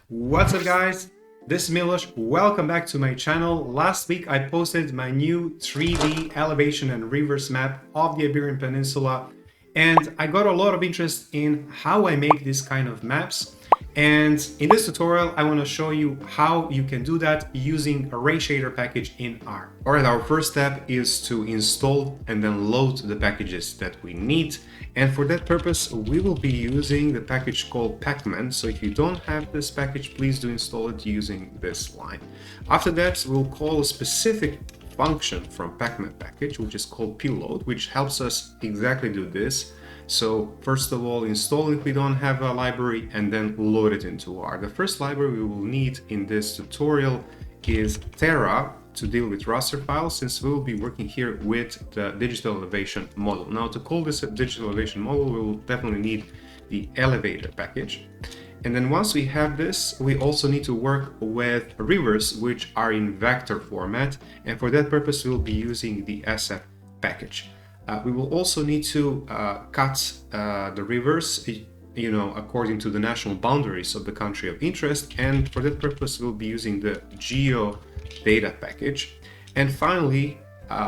What's up guys, this is Milos. Welcome back to my channel. Last week I posted my new 3D elevation and reverse map of the Iberian Peninsula, and I got a lot of interest in how I make this kind of maps. And in this tutorial I want to show you how you can do that using a rayshader package in R. Alright, our first step is to install and then load the packages that we need. And for that purpose, we will be using the package called Pacman. So if you don't have this package, please do install it using this line. After that, we'll call a specific function from Pacman package, which is called pload, which helps us exactly do this. So first of all, install if we don't have a library, and then load it into R. The first library we will need in this tutorial is Terra, to deal with raster files, since we will be working here with the digital elevation model. Now, to call this a digital elevation model, we will definitely need the elevator package. And then once we have this, we also need to work with rivers, which are in vector format. And for that purpose, we'll be using the SF package. We will also need to cut the rivers, according to the national boundaries of the country of interest. And for that purpose, we'll be using the geo data package. And finally,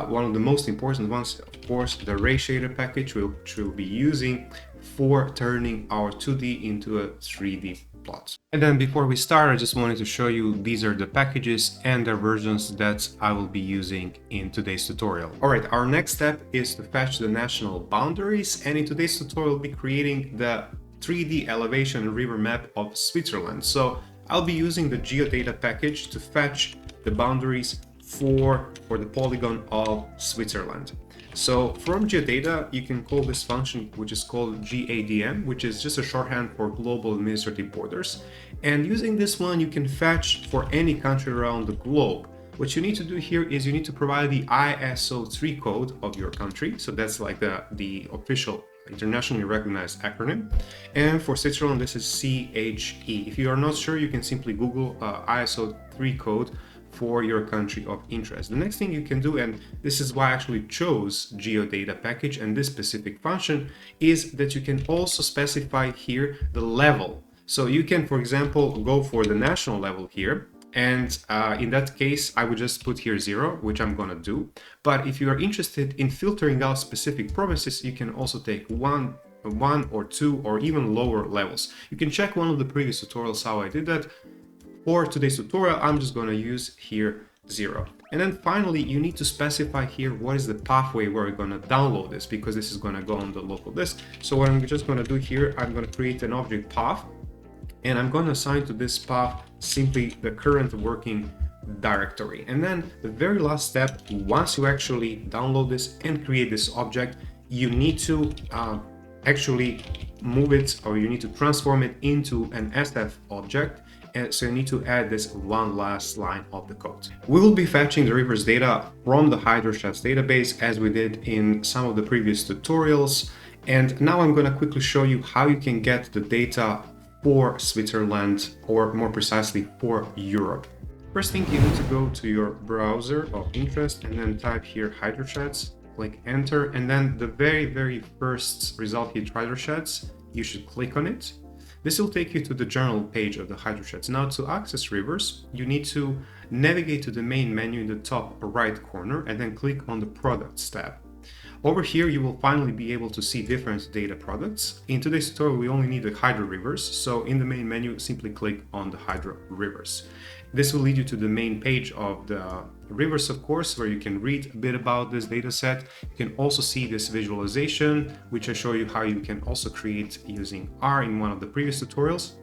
one of the most important ones, of course, the rayshader package, which we'll be using for turning our 2D into a 3D plot. And then before we start, I just wanted to show you these are the packages and their versions that I will be using in today's tutorial. All right, our next step is to fetch the national boundaries. And in today's tutorial, we'll be creating the 3D elevation and river map of Switzerland. So I'll be using the geodata package to fetch the boundaries for the polygon of Switzerland. So from geodata, you can call this function, which is called GADM, which is just a shorthand for global administrative borders. And using this one, you can fetch for any country around the globe. What you need to do here is you need to provide the ISO 3 code of your country. So that's like the official internationally recognized acronym. And for Switzerland, this is CHE. If you are not sure, you can simply Google ISO 3 code for your country of interest. The next thing you can do, and this is why I actually chose geodata package and this specific function, is that you can also specify here the level. So you can, for example, go for the national level here. And in that case, I would just put here 0, which I'm gonna do. But if you are interested in filtering out specific provinces, you can also take one or two or even lower levels. You can check one of the previous tutorials how I did that. For today's tutorial, I'm just gonna use here 0. And then finally, you need to specify here what is the pathway where we're gonna download this, because this is gonna go on the local disk. So what I'm just gonna do here, I'm gonna create an object path, and I'm gonna assign to this path simply the current working directory. And then the very last step, once you actually download this and create this object, you need to actually move it, or you need to transform it into an SF object. And so you need to add this one last line of the code. We will be fetching the rivers data from the HydroStats database, as we did in some of the previous tutorials. And now I'm going to quickly show you how you can get the data for Switzerland, or more precisely for Europe. First thing, you need to go to your browser of interest and then type here HydroStats, click enter, and then the very first result here, HydroStats, you should click on it. This will take you to the general page of the HydroStats. Now, to access rivers, you need to navigate to the main menu in the top right corner and then click on the Products tab. Over here, you will finally be able to see different data products. In today's tutorial, we only need the hydro rivers. So in the main menu, simply click on the hydro rivers. This will lead you to the main page of the rivers, of course, where you can read a bit about this data set. You can also see this visualization, which I show you how you can also create using R in one of the previous tutorials.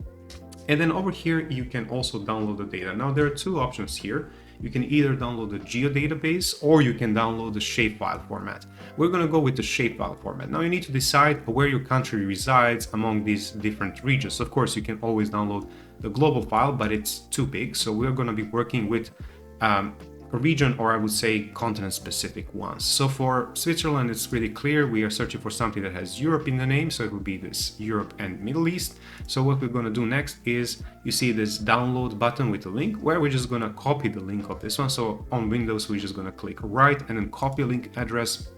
And then over here, you can also download the data. Now, there are two options here. You can either download the geodatabase, or you can download the shapefile format. We're going to go with the shapefile format. Now you need to decide where your country resides among these different regions. Of course, you can always download the global file, but it's too big. So we're going to be working with a region, or I would say continent specific ones. So for Switzerland, it's really clear. We are searching for something that has Europe in the name. So it would be this Europe and Middle East. So what we're going to do next is, you see this download button with a link, where we're just going to copy the link of this one. So on Windows, we're just going to click right and then copy link address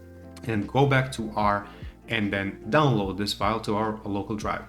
and go back to R and then download this file to our local drive.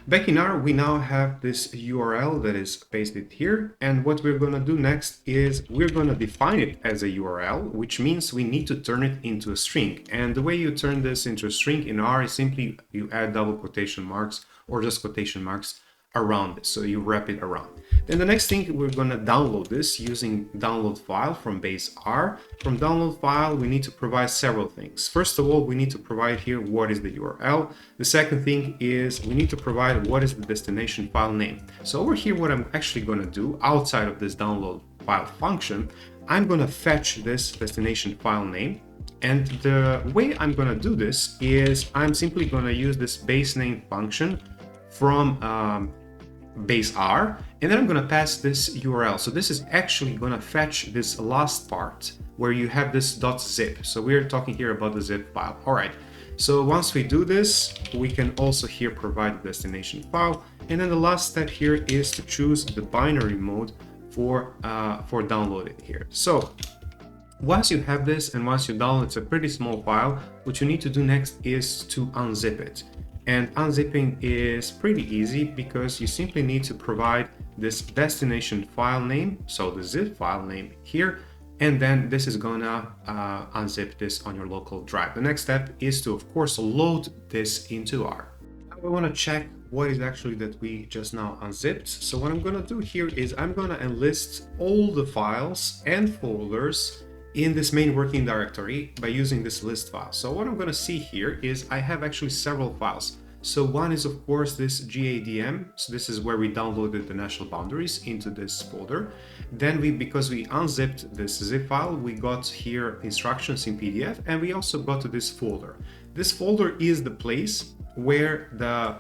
Back in R, we now have this URL that is pasted here. And what we're going to do next is we're going to define it as a URL, which means we need to turn it into a string. And the way you turn this into a string in R is simply you add double quotation marks or just quotation marks around this. So you wrap it around. Then the next thing, we're going to download this using download file from base R. From download file, we need to provide several things. First of all, we need to provide here what is the URL. The second thing is we need to provide what is the destination file name. So over here, what I'm actually going to do outside of this download file function, I'm going to fetch this destination file name. And the way I'm going to do this is I'm simply going to use this base name function from base R, and then I'm going to pass this URL. So this is actually going to fetch this last part where you have this .zip. So we're talking here about the zip file. All right. So once we do this, we can also here provide the destination file. And then the last step here is to choose the binary mode for downloading here. So once you have this and once you download, it's a pretty small file. What you need to do next is to unzip it. And unzipping is pretty easy because you simply need to provide this destination file name, so the zip file name here, and then this is gonna unzip this on your local drive. The next step is to, of course, load this into R. Now we want to check what is actually that we just now unzipped. So what I'm gonna do here is I'm gonna enlist all the files and folders in this main working directory by using this list file. So what I'm going to see here is I have actually several files. So one is of course this GADM. So this is where we downloaded the national boundaries into this folder. Then because we unzipped this zip file, we got here instructions in PDF, and we also got to this folder. This folder is the place where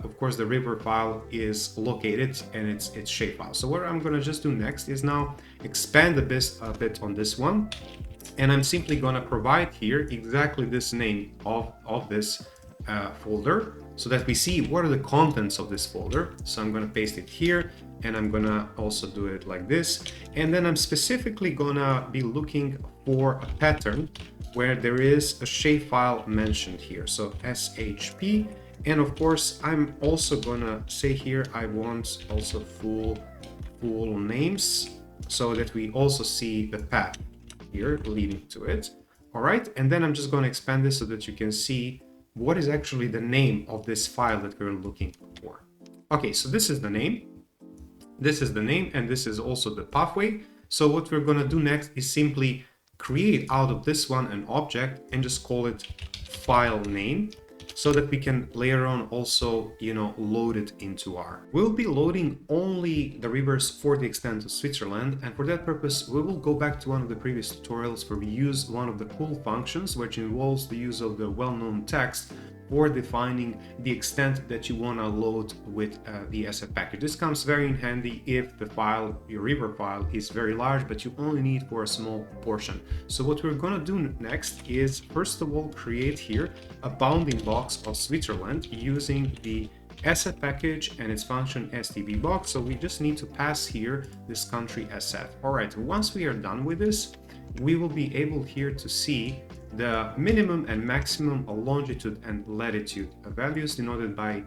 of course the river file is located, and it's shapefile. So what I'm going to just do next is now expand a bit on this one. And I'm simply going to provide here exactly this name of this folder so that we see what are the contents of this folder. So I'm going to paste it here, and I'm going to also do it like this. And then I'm specifically going to be looking for a pattern where there is a shapefile mentioned here. So SHP. And of course, I'm also going to say here, I want also full names so that we also see the path here leading to it. All right, and then I'm just going to expand this so that you can see what is actually the name of this file that we're looking for. Okay, so this is the name, and this is also the pathway. So what we're going to do next is simply create out of this one an object and just call it file name, so that we can later on also, load it into R. We'll be loading only the rivers for the extent of Switzerland, and for that purpose, we will go back to one of the previous tutorials where we use one of the cool functions, which involves the use of the well-known text for defining the extent that you want to load with the SF package. This comes very in handy if the file, your river file, is very large, but you only need for a small portion. So what we're going to do next is, first of all, create here a bounding box of Switzerland using the SF package and its function stb box. So we just need to pass here this country SF. All right, once we are done with this, we will be able here to see the minimum and maximum longitude and latitude values denoted by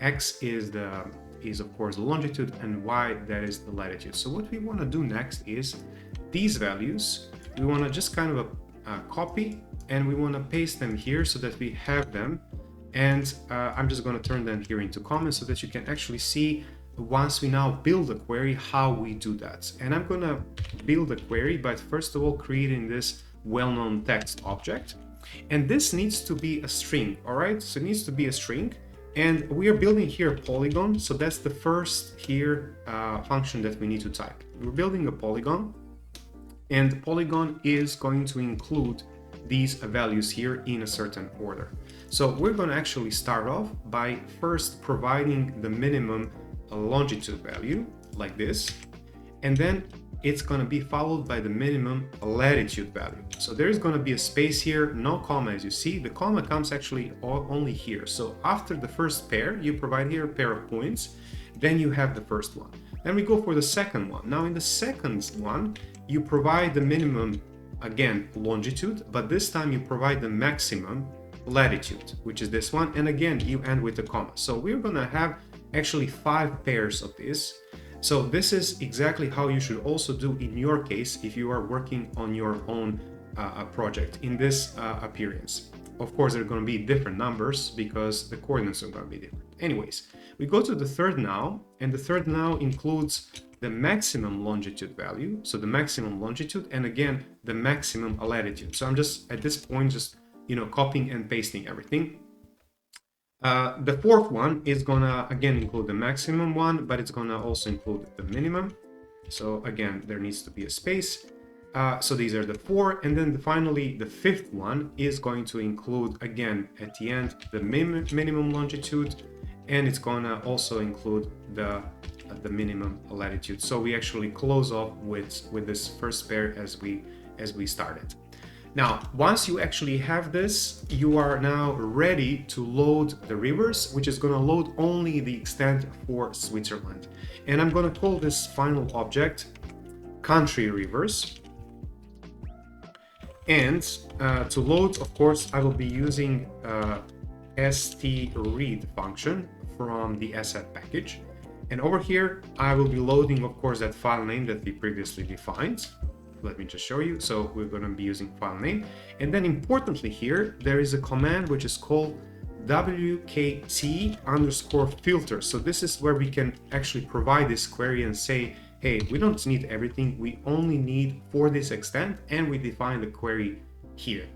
X is of course the longitude, and Y, that is the latitude. So what we want to do next is these values, we want to just kind of copy, and we want to paste them here so that we have them. And I'm just going to turn them here into comments so that you can actually see once we now build a query how we do that. And I'm going to build a query by first of all creating this well-known text object, and this needs to be a string. All right, so it needs to be a string, and we are building here a polygon. So that's the first here function that we need to type. We're building a polygon, and the polygon is going to include these values here in a certain order. So we're going to actually start off by first providing the minimum longitude value like this, and then it's going to be followed by the minimum latitude value. So there's going to be a space here, no comma, as you see. The comma comes actually only here. So after the first pair, you provide here a pair of points, then you have the first one. Then we go for the second one. Now in the second one, you provide the minimum, again, longitude, but this time you provide the maximum latitude, which is this one. And again, you end with a comma. So we're going to have actually 5 pairs of this. So this is exactly how you should also do in your case if you are working on your own project in this appearance. Of course, there are going to be different numbers because the coordinates are going to be different. Anyways, we go to the third now, and the third now includes the maximum longitude value, so the maximum longitude, and again the maximum latitude. So I'm just at this point just copying and pasting everything. The fourth one is gonna again include the maximum one, but it's gonna also include the minimum. So again, there needs to be a space. So these are the 4, and then finally the fifth one is going to include again at the end the minimum longitude, and it's gonna also include the minimum latitude. So we actually close off with this first pair as we started. Now, once you actually have this, you are now ready to load the rivers, which is going to load only the extent for Switzerland. And I'm going to call this final object country rivers. And to load, of course, I will be using st_read function from the asset package. And over here, I will be loading, of course, that file name that we previously defined. Let me just show you. So we're going to be using file name. And then importantly here, there is a command which is called wkt_filter. So this is where we can actually provide this query and say, hey, we don't need everything. We only need for this extent, and we define the query here.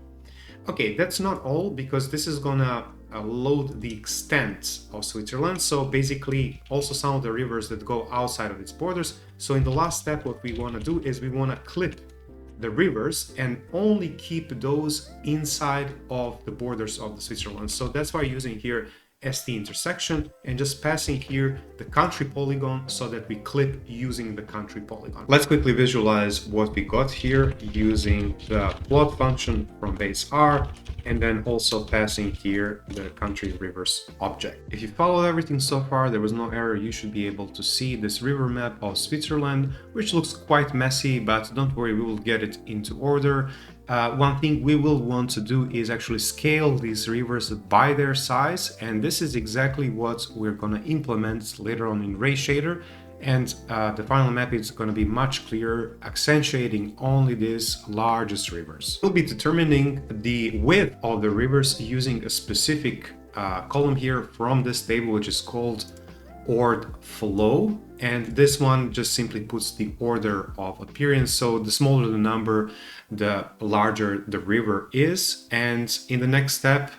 Okay, that's not all, because this is gonna load the extent of Switzerland. So basically also some of the rivers that go outside of its borders. So in the last step, what we want to do is we want to clip the rivers and only keep those inside of the borders of the Switzerland. So that's why I'm using here st intersection and just passing here the country polygon so that we clip using the country polygon. Let's quickly visualize what we got here using the plot function from base R, and then also passing here the country rivers object. If you followed everything so far, there was no error. You should be able to see this river map of Switzerland, which looks quite messy, but don't worry, we will get it into order. One thing we will want to do is actually scale these rivers by their size, and this is exactly what we're going to implement later on in rayshader. And the final map is going to be much clearer, accentuating only these largest rivers. We'll be determining the width of the rivers using a specific column here from this table, which is called ord flow. And this one just simply puts the order of appearance. So the smaller the number, the larger the river is. And in the next step,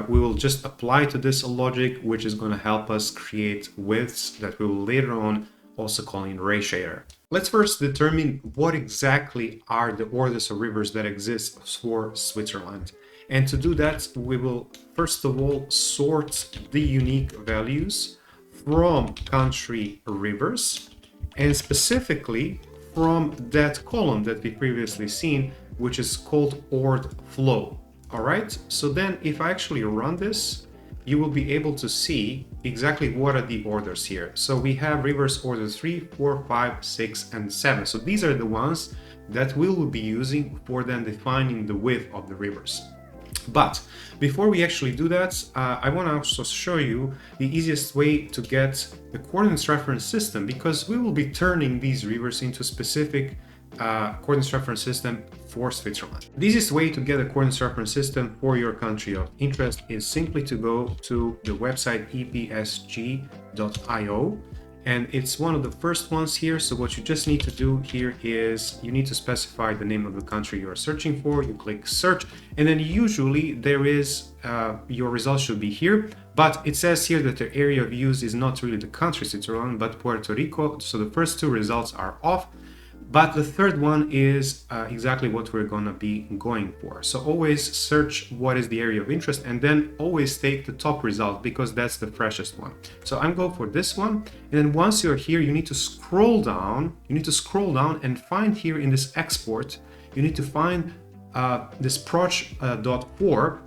we will just apply to this a logic, which is going to help us create widths that we will later on also call in rayshader. Let's first determine what exactly are the orders of rivers that exist for Switzerland. And to do that, we will first of all sort the unique values from country rivers, and specifically from that column that we previously seen, which is called ord flow. All right, so then if I actually run this, you will be able to see exactly what are the orders here. So we have rivers order 3, 4, 5, 6, and 7. So these are the ones that we will be using for then defining the width of the rivers. But before we actually do that, I want to also show you the easiest way to get the coordinates reference system, because we will be turning these rivers into specific coordinates reference system for Switzerland. The easiest way to get a coordinates reference system for your country of interest is simply to go to the website epsg.io, and it's one of the first ones here. So what you just need to do here is you need to specify the name of the country you are searching for. You click search, and then usually there is your results should be here, but it says here that the area of use is not really the country Switzerland but Puerto Rico. So the first two results are off, but the third one is exactly what we're going to be going for. So always search what is the area of interest, and then always take the top result because that's the freshest one. So I'm going for this one, and then once you're here, you need to scroll down. You need to scroll down and find here in this export, you need to find this proch.4.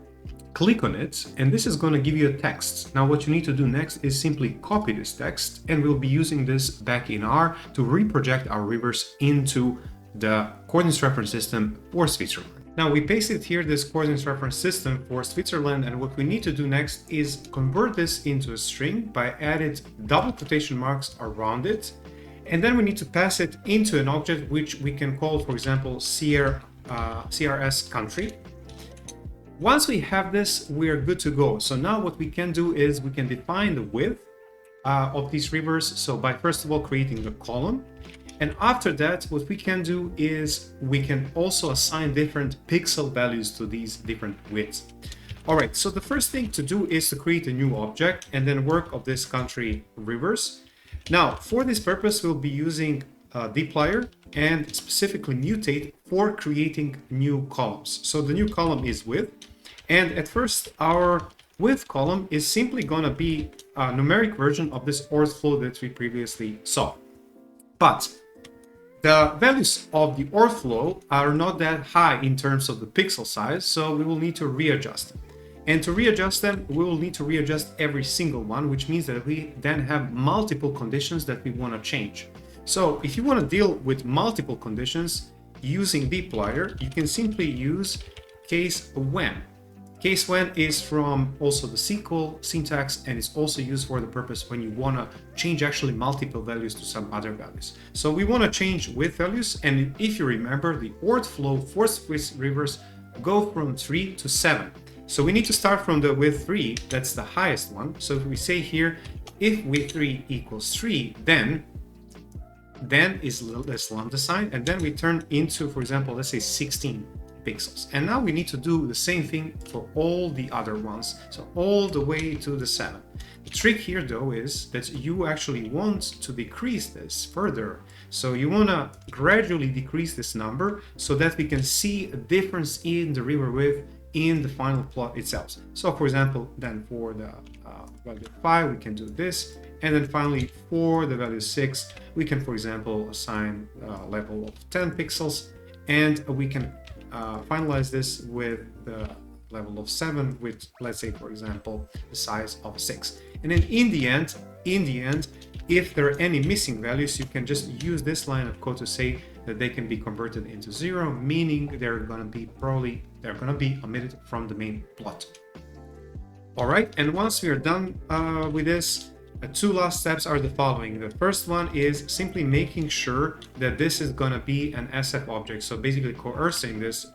Click on it, and this is going to give you a text. Now what you need to do next is simply copy this text, and we'll be using this back in R to reproject our rivers into the coordinates reference system for Switzerland. Now we pasted here this coordinates reference system for Switzerland, and what we need to do next is convert this into a string by adding double quotation marks around it. And then we need to pass it into an object which we can call, for example, CRS country. Once we have this, we are good to go. So now what we can do is we can define the width of these rivers. So by first of all creating the column. And after that, what we can do is we can also assign different pixel values to these different widths. All right, so the first thing to do is to create a new object and then work of this country rivers. Now, for this purpose, we'll be using dplyr and specifically mutate for creating new columns. So the new column is width. And at first, our width column is simply going to be a numeric version of this orth flow that we previously saw. But the values of the orth flow are not that high in terms of the pixel size, so we will need to readjust them. And to readjust them, we will need to readjust every single one, which means that we then have multiple conditions that we want to change. So if you want to deal with multiple conditions using dplyr, you can simply use case when. Case when is from also the SQL syntax, and it's also used for the purpose when you want to change actually multiple values to some other values. So we want to change width values, and if you remember, the orth flow for Swiss rivers go from 3 to 7. So we need to start from the width 3, that's the highest one. So if we say here, if width 3 equals 3, then is this lambda sign, and then we turn into, for example, let's say 16 pixels. And now we need to do the same thing for all the other ones, so all the way to the 7. The trick here though is that you actually want to decrease this further. So you want to gradually decrease this number so that we can see a difference in the river width in the final plot itself. So for example, then for the value 5 we can do this, and then finally for the value 6 we can, for example, assign a level of 10 pixels, and we can finalize this with the level of 7 with, let's say, for example, the size of 6. And then in the end, if there are any missing values, you can just use this line of code to say that they can be converted into 0, meaning they're going to be omitted from the main plot. All right, and once we are done with this, two last steps are the following. The first one is simply making sure that this is going to be an SF object. So basically coercing this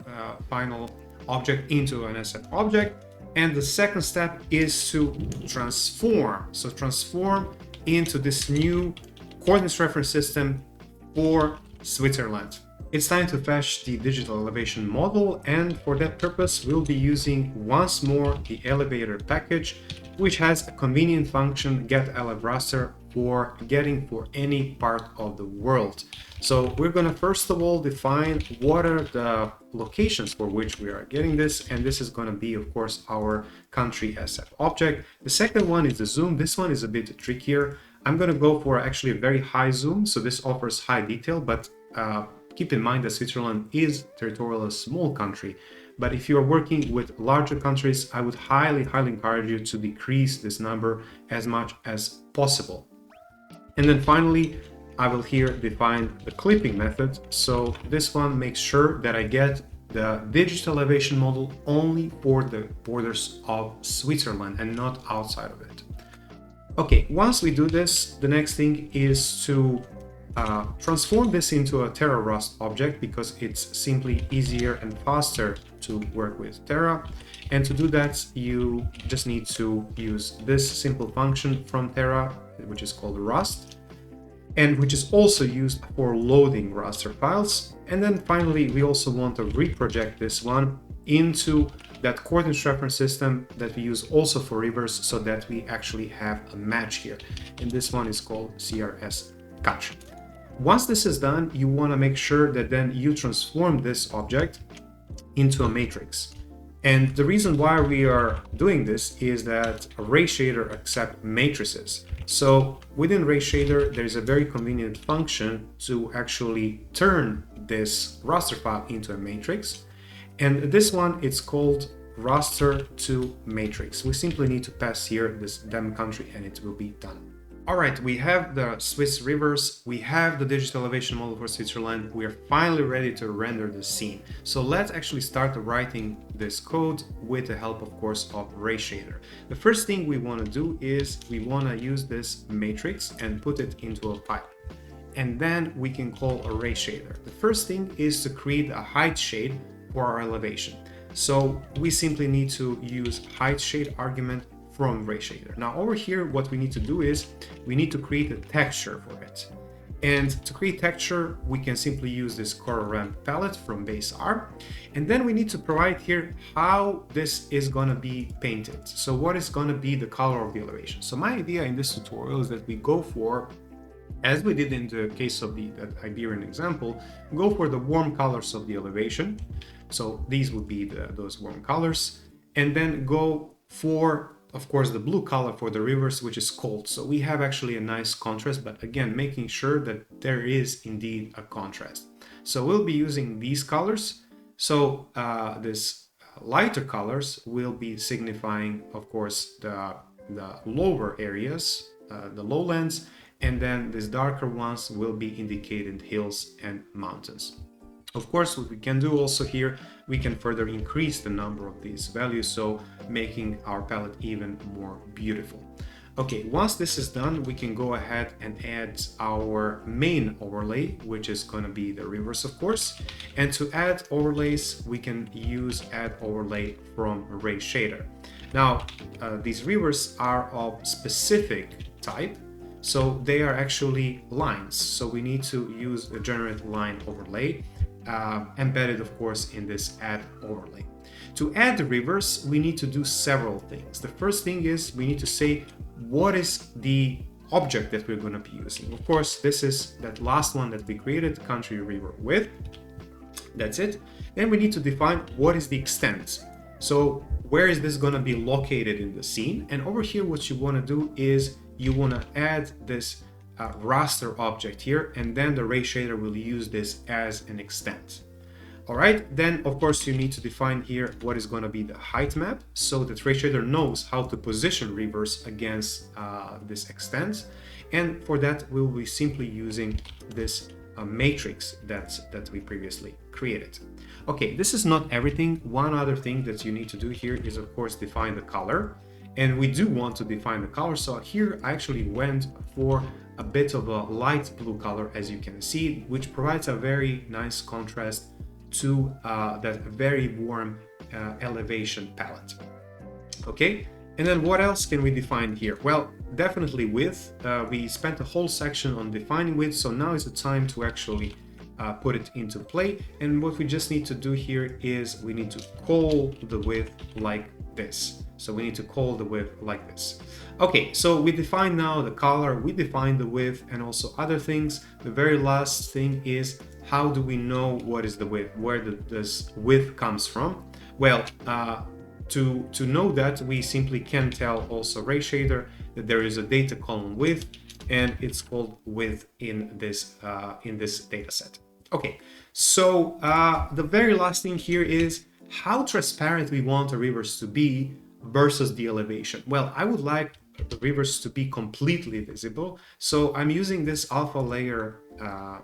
final object into an SF object. And the second step is to transform. So transform into this new coordinates reference system for Switzerland. It's time to fetch the digital elevation model, and for that purpose we'll be using once more the elevator package, which has a convenient function getElevRaster for getting for any part of the world. So we're going to first of all define what are the locations for which we are getting this, and this is going to be, of course, our country SF object. The second one is the zoom. This one is a bit trickier. I'm going to go for actually a very high zoom, so this offers high detail, but keep in mind that Switzerland is territorially a small country. But if you are working with larger countries, I would highly encourage you to decrease this number as much as possible. And then finally, I will here define the clipping method. So this one makes sure that I get the digital elevation model only for the borders of Switzerland and not outside of it. Okay, once we do this, the next thing is to transform this into a Terra Rust object, because it's simply easier and faster to work with Terra. And to do that, you just need to use this simple function from Terra, which is called Rust, and which is also used for loading raster files. And then finally, we also want to reproject this one into that coordinates reference system that we use also for rivers, so that we actually have a match here. And this one is called CRS country. Once this is done, you want to make sure that then you transform this object into a matrix. And the reason why we are doing this is that a rayshader accepts matrices. So within rayshader, there's a very convenient function to actually turn this raster file into a matrix. And this one, it's called raster to matrix. We simply need to pass here this dem country and it will be done. All right, we have the Swiss rivers, we have the digital elevation model for Switzerland, we are finally ready to render the scene. So let's actually start writing this code with the help, of course, of rayshader. The first thing we want to do is we want to use this matrix and put it into a pipe. And then we can call a rayshader. The first thing is to create a height shade for our elevation. So we simply need to use height shade argument from rayshader. Now over here, what we need to do is we need to create a texture for it. And to create texture, we can simply use this color ramp palette from base R. And then we need to provide here how this is going to be painted. So what is going to be the color of the elevation. So my idea in this tutorial is that we go for, as we did in the case of that Iberian example, go for the warm colors of the elevation. So these would be those warm colors. And then go for, of course, the blue color for the rivers, which is cold. So we have actually a nice contrast, but again, making sure that there is indeed a contrast. So we'll be using these colors. So this lighter colors will be signifying, of course, the lower areas, the lowlands, and then these darker ones will be indicated hills and mountains. Of course, what we can do also here, we can further increase the number of these values, so making our palette even more beautiful. Okay, once this is done, we can go ahead and add our main overlay, which is going to be the rivers, of course. And to add overlays, we can use add overlay from rayshader. Now, these rivers are of specific type, so they are actually lines. So we need to use a generate line overlay. Embedded, of course, in this add overlay. To add the rivers, we need to do several things. The first thing is we need to say what is the object that we're going to be using. Of course, this is that last one that we created, country river width. That's it. Then we need to define what is the extent. So where is this going to be located in the scene? And over here, what you want to do is you want to add this raster object here, and then the rayshader will use this as an extent. All right, then of course you need to define here what is going to be the height map, so that rayshader knows how to position rivers against this extent. And for that we will be simply using this matrix that we previously created. Okay, this is not everything. One other thing that you need to do here is, of course, define the color. And we do want to define the color, so here I actually went for a bit of a light blue color, as you can see, which provides a very nice contrast to that very warm elevation palette. Okay, and then what else can we define here? Well, definitely width. We spent a whole section on defining width, so now is the time to actually put it into play. And what we just need to do here is we need to call the width like this. So we need to call the width like this. Okay, so we define now the color, we define the width, and also other things. The very last thing is, how do we know what is the width, where this width comes from? Well, to know that, we simply can tell also rayshader that there is a data column width, and it's called width in this data set. Okay, so the very last thing here is how transparent we want the rivers to be versus the elevation. Well, I would like the rivers to be completely visible, so I'm using this alpha layer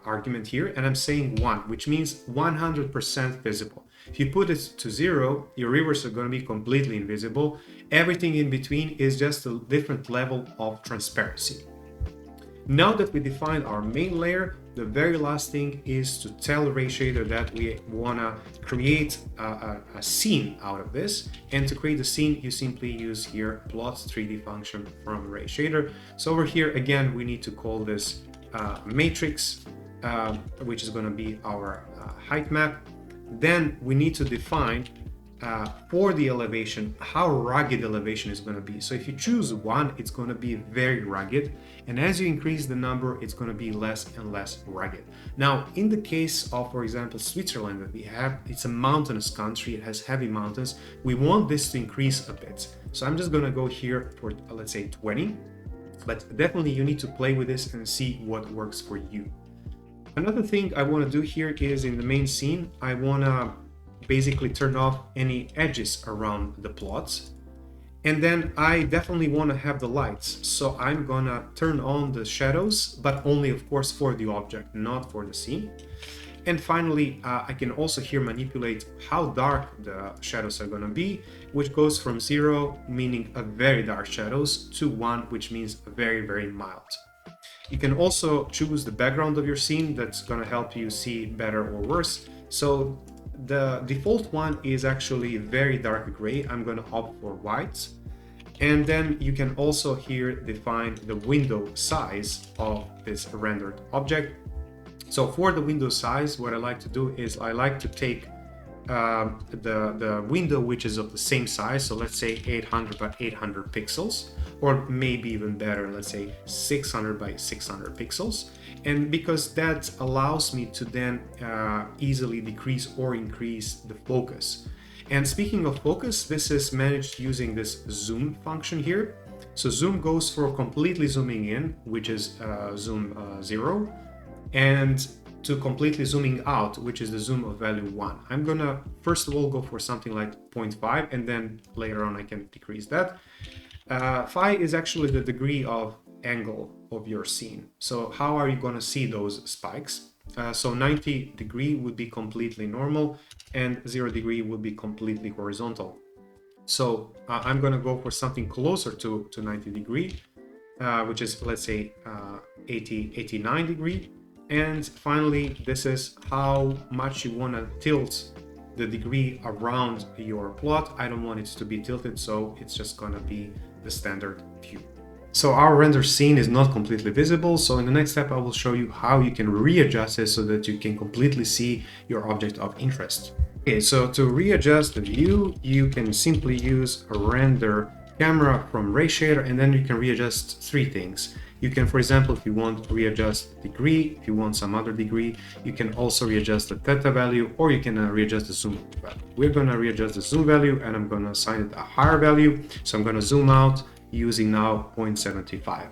argument here, and I'm saying 1, which means 100% visible. If you put it to 0, your rivers are going to be completely invisible. Everything in between is just a different level of transparency. Now that we defined our main layer, the very last thing is to tell rayshader that we want to create a scene out of this. And to create a scene, you simply use here plot 3D function from rayshader. So over here, again, we need to call this matrix, which is going to be our height map. Then we need to define for the elevation, how rugged elevation is going to be. So if you choose 1, it's going to be very rugged. And as you increase the number, it's going to be less and less rugged. Now, in the case of, for example, Switzerland that we have, it's a mountainous country. It has heavy mountains. We want this to increase a bit. So I'm just going to go here for, let's say 20. But definitely you need to play with this and see what works for you. Another thing I want to do here is in the main scene, I want to basically turn off any edges around the plots. And then I definitely want to have the lights. So I'm gonna turn on the shadows, but only of course for the object, not for the scene. And finally, I can also here manipulate how dark the shadows are gonna be, which goes from 0, meaning a very dark shadows, to 1, which means very, very mild. You can also choose the background of your scene that's gonna help you see better or worse. So the default one is actually very dark gray. I'm gonna opt for white. And then you can also here define the window size of this rendered object. So for the window size, what I like to do is I like to take the window which is of the same size. So let's say 800 by 800 pixels, or maybe even better, let's say 600 by 600 pixels. And because that allows me to then easily decrease or increase the focus. And speaking of focus, this is managed using this zoom function here. So zoom goes for completely zooming in, which is zoom 0, and to completely zooming out, which is the zoom of value 1. I'm gonna first of all go for something like 0.5, and then later on I can decrease that. Phi is actually the degree of angle of your scene. So how are you gonna see those spikes? So 90 degree would be completely normal, and 0 degree would be completely horizontal. So I'm gonna go for something closer to 90 degree, which is, let's say 89 degree. And finally, this is how much you wanna tilt the degree around your plot. I don't want it to be tilted, so it's just gonna be the standard view. So our render scene is not completely visible. So in the next step, I will show you how you can readjust it so that you can completely see your object of interest. Okay, so to readjust the view, you can simply use a render camera from rayshader, and then you can readjust 3 things. You can, for example, if you want to readjust degree, if you want some other degree, you can also readjust the theta value, or you can readjust the zoom value. We're gonna readjust the zoom value, and I'm gonna assign it a higher value. So I'm gonna zoom out using now 0.75.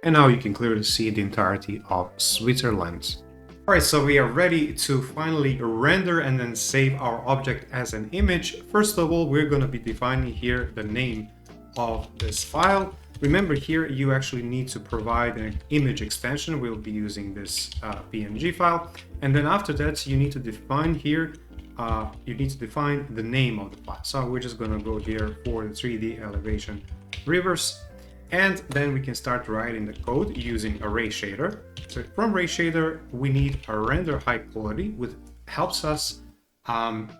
And now you can clearly see the entirety of Switzerland. All right, so we are ready to finally render and then save our object as an image. First of all, we're gonna be defining here the name of this file. Remember here, you actually need to provide an image extension. We'll be using this PNG file. And then after that, you need to define here, the name of the file. So we're just gonna go here for the 3D elevation rivers. And then we can start writing the code using a rayshader. So from rayshader, we need a render high quality, which helps us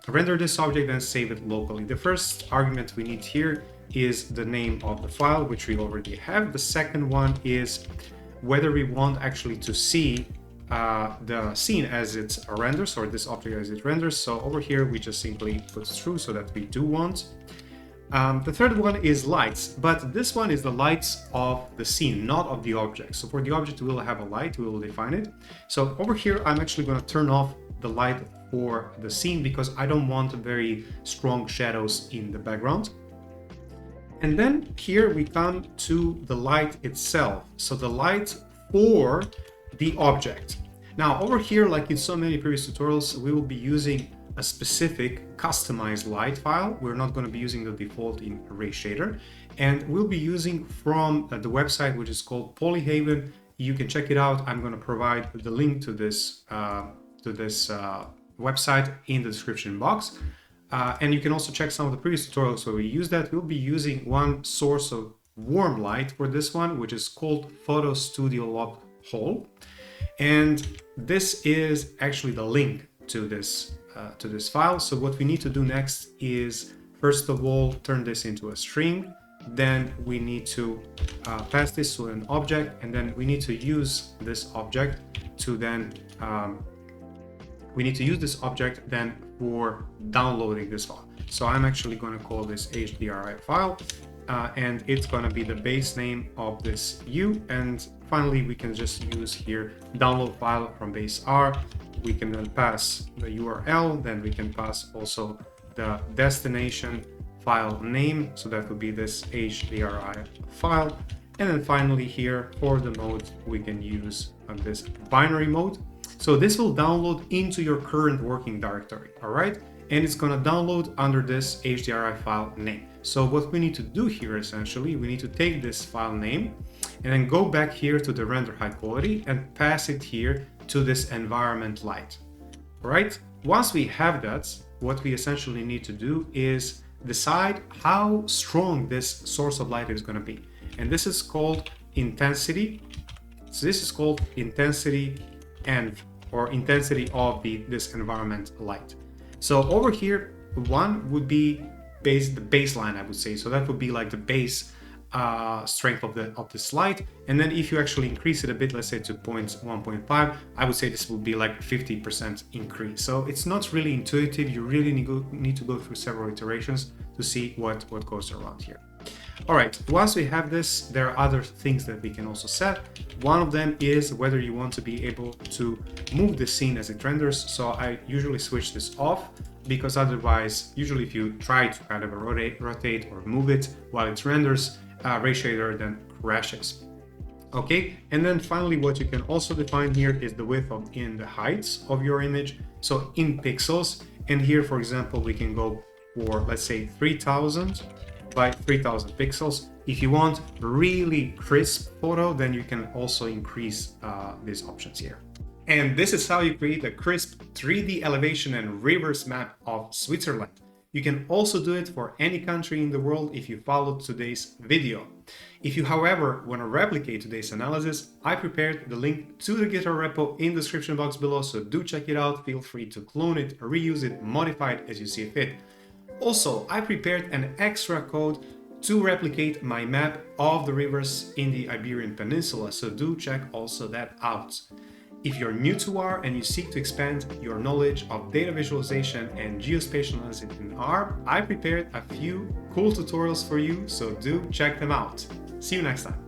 render this object and save it locally. The first argument we need here is the name of the file, which we already have. The second one is whether we want actually to see the scene as it renders, or this object as it renders. So over here, we just simply put true so that we do want. The third one is lights, but this one is the lights of the scene, not of the object. So for the object, we will have a light, we will define it. So over here, I'm actually going to turn off the light for the scene because I don't want very strong shadows in the background. And then here we come to the light itself. So the light for the object. Now over here, like in so many previous tutorials, we will be using a specific customized light file. We're not going to be using the default in rayshader, and we'll be using from the website, which is called Polyhaven. You can check it out. I'm going to provide the link to this website in the description box. And you can also check some of the previous tutorials where we use that. We'll be using one source of warm light for this one, which is called Photo Studio Log Hole. And this is actually the link to this file. So what we need to do next is, first of all, turn this into a string. Then we need to pass this to an object, and then we need to use this object to then for downloading this file. So I'm actually going to call this HDRI file, and it's going to be the base name of this view. And finally, we can just use here download file from base R. We can then pass the URL, then we can pass also the destination file name. So that would be this HDRI file. And then finally here for the mode, we can use this binary mode. So this will download into your current working directory, all right? and it's going to download under this HDRI file name. So what we need to do here, essentially, we need to take this file name and then go back here to the render high quality and pass it here to this environment light. All right. Once we have that, what we essentially need to do is decide how strong this source of light is going to be. And this is called intensity. So this is called intensity or intensity of this environment light. So over here, one would be the baseline, I would say. So that would be like the base strength of this light. And then if you actually increase it a bit, let's say to 1.5, I would say this will be like 50% increase. So it's not really intuitive. You really need to go through several iterations to see what goes around here. All right, once we have this, there are other things that we can also set. One of them is whether you want to be able to move the scene as it renders. So I usually switch this off, because otherwise, usually if you try to kind of rotate or move it while it renders, rayshader then crashes. Okay, and then finally what you can also define here is the width in the heights of your image, so in pixels. And here, for example, we can go for, let's say, 3000 by 3000 pixels. If you want really crisp photo, then you can also increase these options here. And this is how you create a crisp 3D elevation and reverse map of Switzerland. You can also do it for any country in the world if you followed today's video. If you, however, want to replicate today's analysis, I prepared the link to the GitHub repo in the description box below, so do check it out. Feel free to clone it, reuse it, modify it as you see fit. Also, I prepared an extra code to replicate my map of the rivers in the Iberian Peninsula, so do check also that out. If you're new to R and you seek to expand your knowledge of data visualization and geospatial analysis in R, I prepared a few cool tutorials for you, so do check them out. See you next time.